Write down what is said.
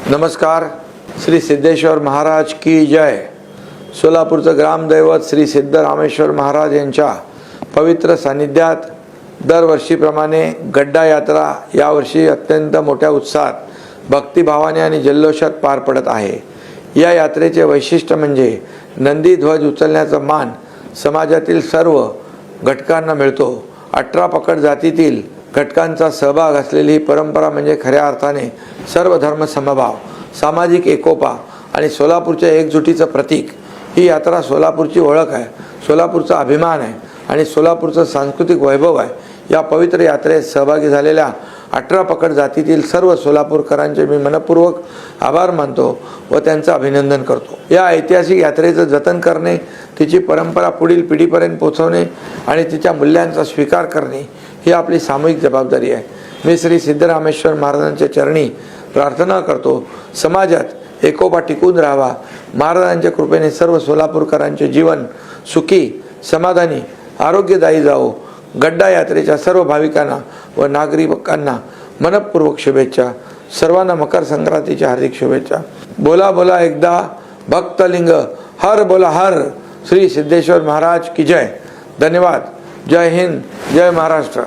नमस्कार. श्री सिद्धेश्वर महाराज की जय. सोलापूरचं ग्रामदैवत श्री सिद्धरामेश्वर महाराज यांच्या पवित्र सानिध्यात दरवर्षीप्रमाणे गड्डा यात्रा यावर्षी अत्यंत मोठ्या उत्साहात भक्तिभावाने आणि जल्लोषात पार पडत आहे. या यात्रेचे वैशिष्ट्य म्हणजे नंदी ध्वज उचलण्याचा मान समाजातील सर्व घटकांना मिळतो. 18 पकड जातीतील घटकांचा सहभाग असलेली ही परंपरा म्हणजे खऱ्या अर्थाने सर्व धर्म समभाव, सामाजिक एकोपा आणि सोलापूरच्या एकजुटीचं प्रतीक. ही यात्रा सोलापूरची ओळख आहे, सोलापूरचा अभिमान आहे आणि सोलापूरचं सांस्कृतिक वैभव आहे. या पवित्र यात्रेत सहभागी झालेल्या 18 पकड जातीतील सर्व सोलापूरकरांचे मी मनपूर्वक आभार मानतो व त्यांचं अभिनंदन करतो. या ऐतिहासिक यात्रेचं जतन करणे, तिची परंपरा पुढील पिढीपर्यंत पोहोचवणे आणि तिच्या मूल्यांचा स्वीकार करणे ही आपली सामूहिक जबाबदारी आहे. मी श्री सिद्धरामेश्वर महाराजांच्या चरणी प्रार्थना करतो, समाजात एकोपा टिकून राहावा. महाराजांच्या कृपेने सर्व सोलापूरकरांचे जीवन सुखी, समाधानी, आरोग्यदायी जावो. गड्डा यात्रेच्या सर्व भाविकांना व नागरिकांना मनपूर्वक शुभेच्छा. सर्वांना मकर संक्रांतीच्या हार्दिक शुभेच्छा. बोला बोला एकदा भक्तलिंग, हर बोला हर. श्री सिद्धेश्वर महाराज की जय. धन्यवाद. जय हिंद, जय महाराष्ट्र.